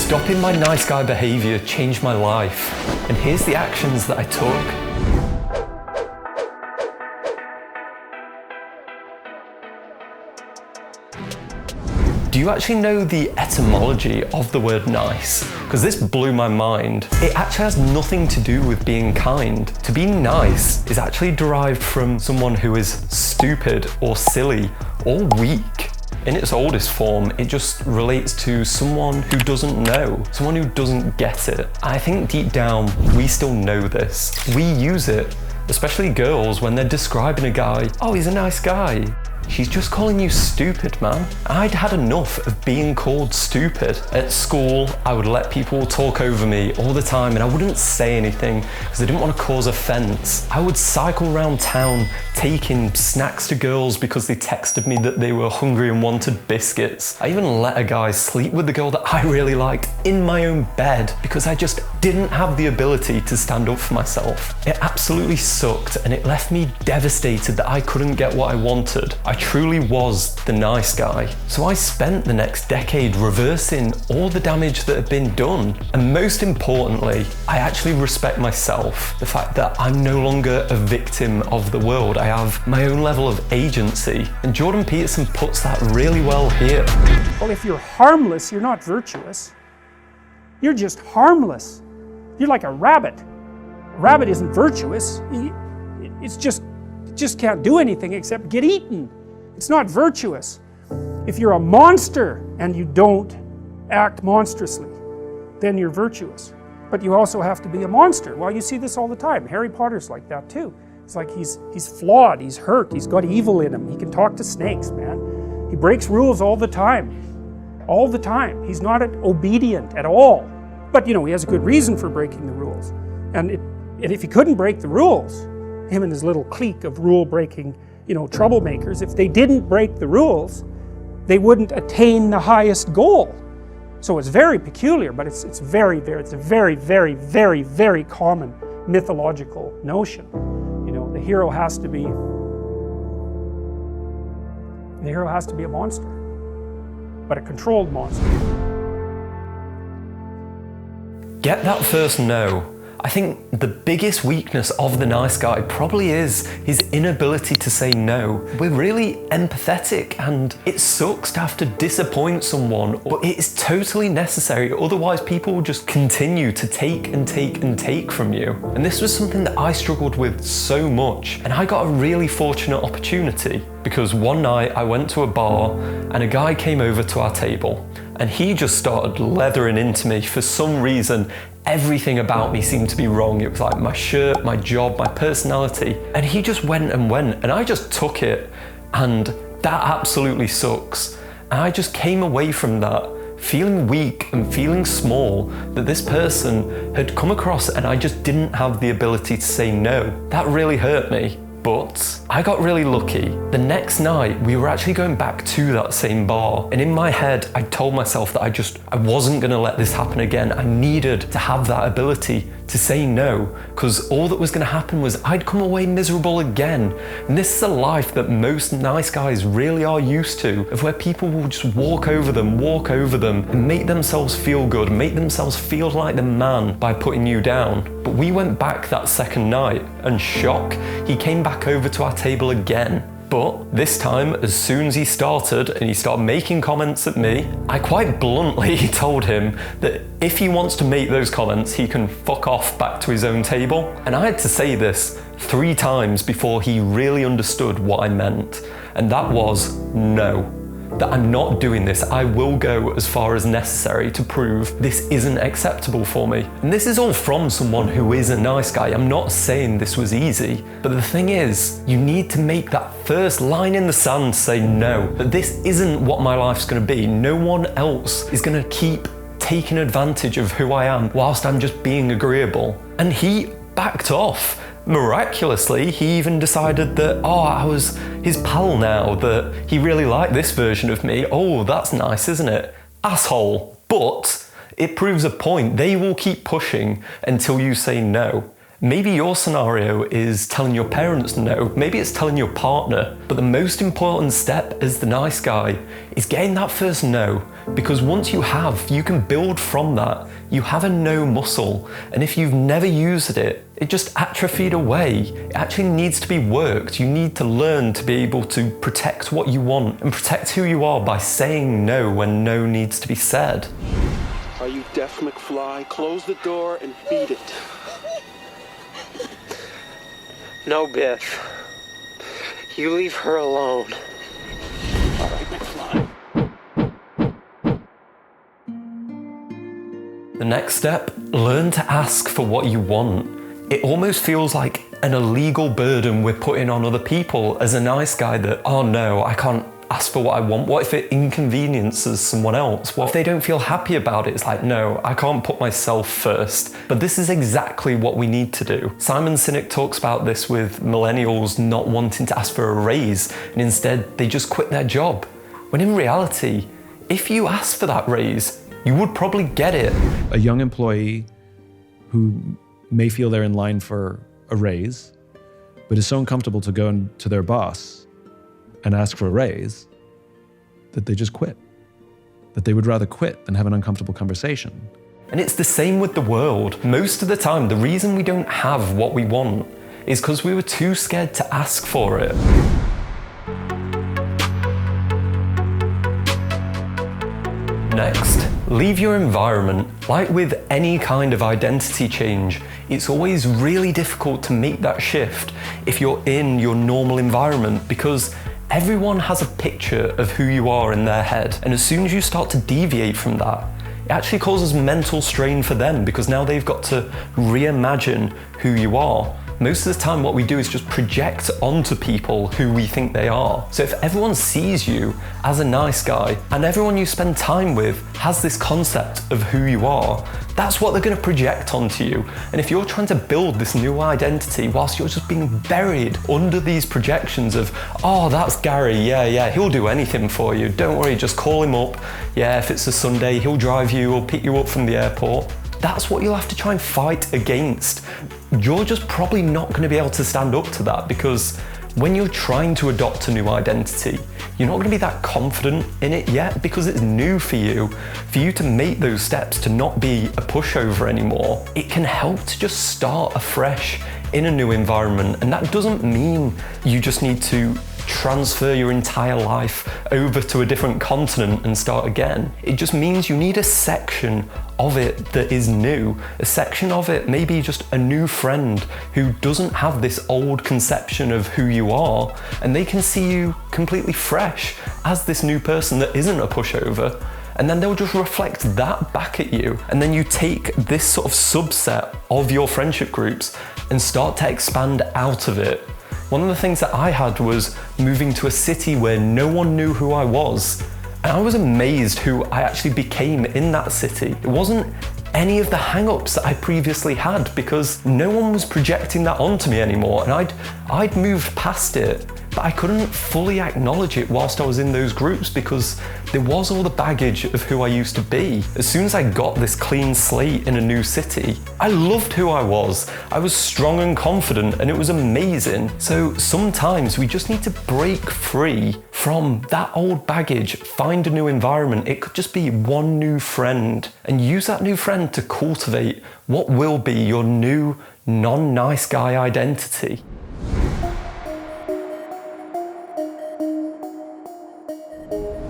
Stopping my nice guy behavior changed my life, and here's the actions that I took. Do you actually know the etymology of the word nice? Because this blew my mind. It actually has nothing to do with being kind. To be nice is actually derived from someone who is stupid or silly or weak. In its oldest form, it just relates to someone who doesn't know, someone who doesn't get it. I think deep down, we still know this. We use it, especially girls, when they're describing a guy, oh, he's a nice guy. She's just calling you stupid, man. I'd had enough of being called stupid. At school, I would let people talk over me all the time and I wouldn't say anything because I didn't want to cause offense. I would cycle around town taking snacks to girls because they texted me that they were hungry and wanted biscuits. I even let a guy sleep with the girl that I really liked in my own bed because I just didn't have the ability to stand up for myself. It absolutely sucked and it left me devastated that I couldn't get what I wanted. I truly was the nice guy. So I spent the next decade reversing all the damage that had been done. And most importantly, I actually respect myself. The fact that I'm no longer a victim of the world. I have my own level of agency. And Jordan Peterson puts that really well here. Well, if you're harmless, you're not virtuous. You're just harmless. You're like a rabbit. A rabbit isn't virtuous. It just can't do anything except get eaten. It's not virtuous. If you're a monster and you don't act monstrously, then you're virtuous. But you also have to be a monster. Well, you see this all the time. Harry Potter's like that too. It's like he's flawed, he's hurt, he's got evil in him. He can talk to snakes, man. He breaks rules all the time. All the time. He's not obedient at all. But, you know, he has a good reason for breaking the rules. And if he couldn't break the rules, him and his little clique of rule-breaking, you know, troublemakers, if they didn't break the rules, they wouldn't attain the highest goal. So it's very peculiar, but it's a very, very common mythological notion. You know, the hero has to be a monster, but a controlled monster. Get that first no. I think the biggest weakness of the nice guy probably is his inability to say no. We're really empathetic and it sucks to have to disappoint someone, but it is totally necessary. Otherwise people will just continue to take and take and take from you. And this was something that I struggled with so much. And I got a really fortunate opportunity because one night I went to a bar and a guy came over to our table and he just started leathering into me for some reason. Everything about me seemed to be wrong. It was like my shirt, my job, my personality. And he just went and I just took it. And that absolutely sucks. And I just came away from that feeling weak and feeling small that this person had come across and I just didn't have the ability to say no. That really hurt me. But I got really lucky. The next night, we were actually going back to that same bar. And in my head, I told myself that I wasn't gonna let this happen again. I needed to have that ability to say no, because all that was gonna happen was I'd come away miserable again. And this is a life that most nice guys really are used to, of where people will just walk over them, and make themselves feel good, make themselves feel like the man by putting you down. But we went back that second night, and shock, he came back over to our table again. But this time, as soon as he started making comments at me, I quite bluntly told him that if he wants to make those comments, he can fuck off back to his own table. And I had to say this 3 times before he really understood what I meant. And that was no. That I'm not doing this. I will go as far as necessary to prove this isn't acceptable for me. And this is all from someone who is a nice guy. I'm not saying this was easy, but the thing is, you need to make that first line in the sand say no, that this isn't what my life's gonna be. No one else is gonna keep taking advantage of who I am whilst I'm just being agreeable. And he backed off. Miraculously, he even decided that, I was his pal now, that he really liked this version of me. Oh, that's nice, isn't it? Asshole. But it proves a point. They will keep pushing until you say no. Maybe your scenario is telling your parents no, maybe it's telling your partner, but the most important step as the nice guy is getting that first no, because once you have, you can build from that. You have a no muscle, and if you've never used it, it just atrophied away. It actually needs to be worked. You need to learn to be able to protect what you want and protect who you are by saying no when no needs to be said. Are you deaf, McFly? Close the door and beat it. No, Biff. You leave her alone. All right, McFly. The next step, learn to ask for what you want. It almost feels like an illegal burden we're putting on other people as a nice guy that, oh no, I can't ask for what I want. What if it inconveniences someone else? What if they don't feel happy about it? It's like, no, I can't put myself first. But this is exactly what we need to do. Simon Sinek talks about this with millennials not wanting to ask for a raise, and instead they just quit their job. When in reality, if you ask for that raise, you would probably get it. A young employee who may feel they're in line for a raise, but is so uncomfortable to go to their boss and ask for a raise that they just quit. That they would rather quit than have an uncomfortable conversation. And it's the same with the world. Most of the time, the reason we don't have what we want is because we were too scared to ask for it. Next, leave your environment. Like with any kind of identity change, it's always really difficult to make that shift if you're in your normal environment, because everyone has a picture of who you are in their head. And as soon as you start to deviate from that, it actually causes mental strain for them, because now they've got to reimagine who you are. Most of the time what we do is just project onto people who we think they are. So if everyone sees you as a nice guy and everyone you spend time with has this concept of who you are, that's what they're going to project onto you. And if you're trying to build this new identity whilst you're just being buried under these projections of, oh, that's Gary, yeah, he'll do anything for you. Don't worry, just call him up. Yeah, if it's a Sunday, he'll drive you or pick you up from the airport. That's what you'll have to try and fight against. You're just probably not going to be able to stand up to that, because when you're trying to adopt a new identity, you're not going to be that confident in it yet, because it's new for you. For you to make those steps to not be a pushover anymore, it can help to just start afresh in a new environment. And that doesn't mean you just need to transfer your entire life over to a different continent and start again. It just means you need a section of it that is new, a section of it, maybe just a new friend who doesn't have this old conception of who you are, and they can see you completely fresh as this new person that isn't a pushover. And then they'll just reflect that back at you. And then you take this sort of subset of your friendship groups and start to expand out of it. One of the things that I had was moving to a city where no one knew who I was. And I was amazed who I actually became in that city. It wasn't any of the hang-ups that I previously had, because no one was projecting that onto me anymore. And I'd moved past it, but I couldn't fully acknowledge it whilst I was in those groups, because there was all the baggage of who I used to be. As soon as I got this clean slate in a new city, I loved who I was. I was strong and confident, and it was amazing. So sometimes we just need to break free from that old baggage, find a new environment. It could just be one new friend, and use that new friend to cultivate what will be your new non-nice guy identity.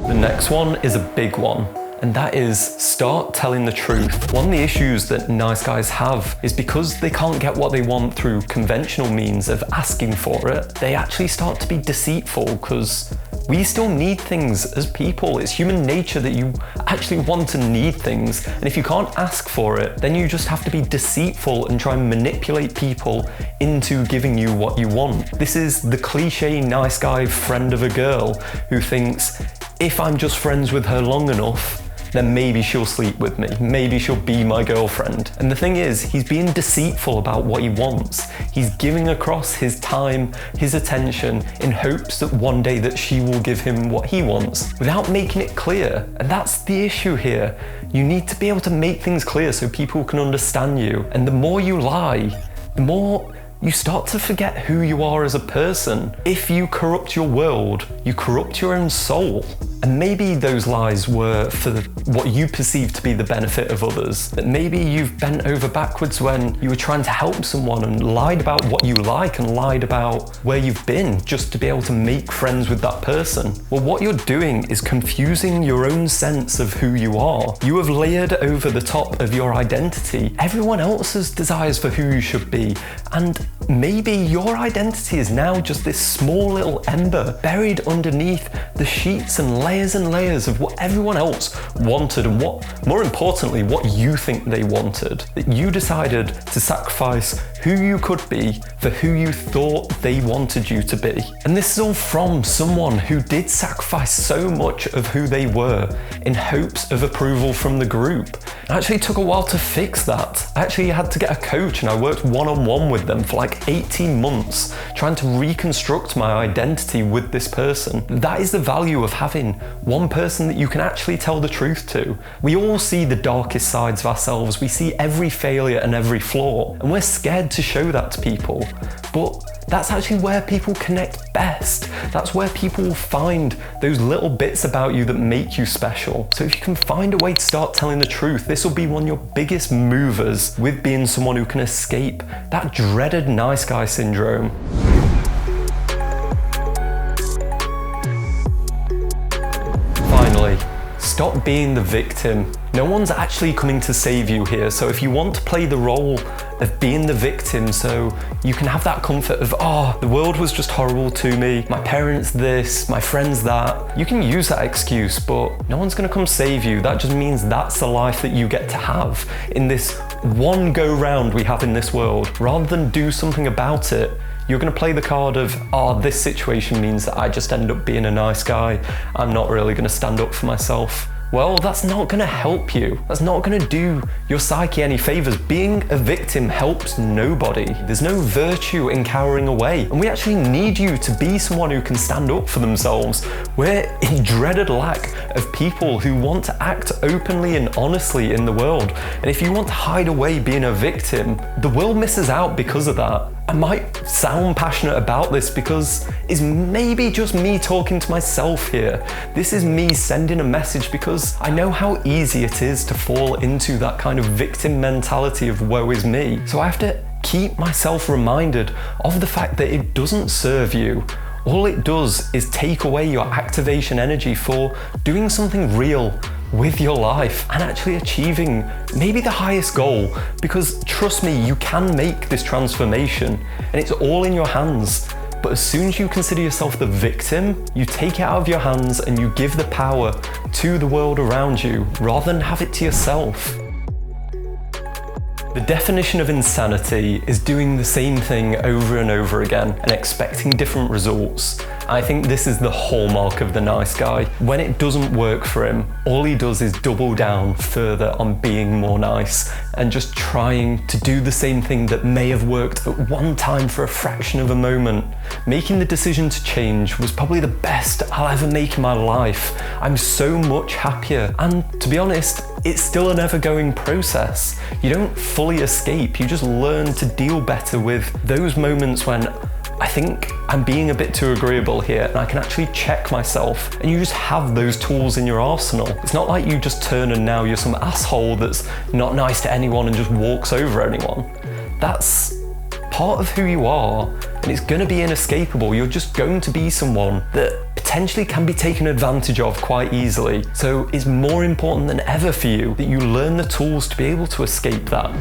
The next one is a big one, and that is start telling the truth. One of the issues that nice guys have is because they can't get what they want through conventional means of asking for it, they actually start to be deceitful, because we still need things as people. It's human nature that you actually want to need things. And if you can't ask for it, then you just have to be deceitful and try and manipulate people into giving you what you want. This is the cliche nice guy friend of a girl who thinks, if I'm just friends with her long enough, then maybe she'll sleep with me, maybe she'll be my girlfriend. And the thing is, he's being deceitful about what he wants. He's giving across his time, his attention, in hopes that one day that she will give him what he wants, without making it clear. And that's the issue here. You need to be able to make things clear so people can understand you. And the more you lie, the more you start to forget who you are as a person. If you corrupt your world, you corrupt your own soul. And maybe those lies were for what you perceive to be the benefit of others. That maybe you've bent over backwards when you were trying to help someone and lied about what you like and lied about where you've been just to be able to make friends with that person. Well, what you're doing is confusing your own sense of who you are. You have layered over the top of your identity everyone else's desires for who you should be. And maybe your identity is now just this small little ember buried underneath the sheets and layers of what everyone else wanted and what, more importantly, what you think they wanted. That you decided to sacrifice who you could be for who you thought they wanted you to be. And this is all from someone who did sacrifice so much of who they were in hopes of approval from the group. It actually took a while to fix that. I actually had to get a coach and I worked one-on-one with them for like 18 months trying to reconstruct my identity with this person. That is the value of having one person that you can actually tell the truth to. We all see the darkest sides of ourselves. We see every failure and every flaw, and we're scared to show that to people. But that's actually where people connect best. That's where people will find those little bits about you that make you special. So if you can find a way to start telling the truth, this will be one of your biggest movers with being someone who can escape that dreaded nice guy syndrome. Finally, stop being the victim. No one's actually coming to save you here, so if you want to play the role of being the victim so you can have that comfort of, oh, the world was just horrible to me, my parents this, my friends that, you can use that excuse, but no one's gonna come save you. That just means that's the life that you get to have in this one go round we have in this world. Rather than do something about it, you're going to play the card of, oh, this situation means that I just end up being a nice guy. I'm not really going to stand up for myself. Well, that's not going to help you. That's not going to do your psyche any favors. Being a victim helps nobody. There's no virtue in cowering away. And we actually need you to be someone who can stand up for themselves. We're in dreaded lack of people who want to act openly and honestly in the world. And if you want to hide away being a victim, the world misses out because of that. I might sound passionate about this because it's maybe just me talking to myself here. This is me sending a message because I know how easy it is to fall into that kind of victim mentality of woe is me. So I have to keep myself reminded of the fact that it doesn't serve you. All it does is take away your activation energy for doing something real with your life and actually achieving maybe the highest goal, because trust me, you can make this transformation and it's all in your hands. But as soon as you consider yourself the victim, you take it out of your hands and you give the power to the world around you rather than have it to yourself. The definition of insanity is doing the same thing over and over again and expecting different results. I think this is the hallmark of the nice guy. When it doesn't work for him, all he does is double down further on being more nice and just trying to do the same thing that may have worked at one time for a fraction of a moment. Making the decision to change was probably the best I'll ever make in my life. I'm so much happier, and to be honest, it's still an ever-going process. You don't fully escape, you just learn to deal better with those moments when I think I'm being a bit too agreeable here and I can actually check myself, and you just have those tools in your arsenal. It's not like you just turn and now you're some asshole that's not nice to anyone and just walks over anyone. That's part of who you are, and it's going to be inescapable. You're just going to be someone that potentially can be taken advantage of quite easily. So it's more important than ever for you that you learn the tools to be able to escape that.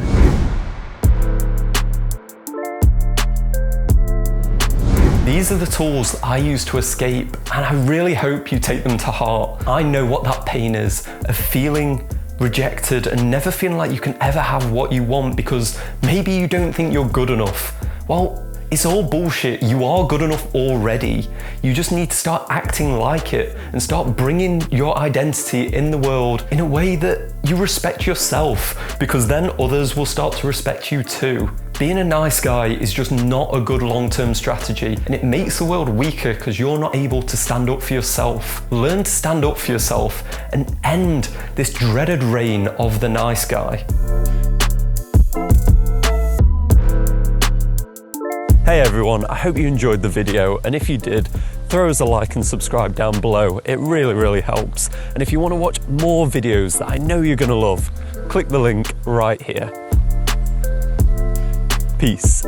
These are the tools I use to escape, and I really hope you take them to heart. I know what that pain is, of feeling rejected and never feeling like you can ever have what you want because maybe you don't think you're good enough. Well, it's all bullshit. You are good enough already. You just need to start acting like it and start bringing your identity in the world in a way that you respect yourself, because then others will start to respect you too. Being a nice guy is just not a good long-term strategy, and it makes the world weaker because you're not able to stand up for yourself. Learn to stand up for yourself and end this dreaded reign of the nice guy. Hey everyone, I hope you enjoyed the video, and if you did, throw us a like and subscribe down below. It really helps. And if you want to watch more videos that I know you're going to love, click the link right here. Peace.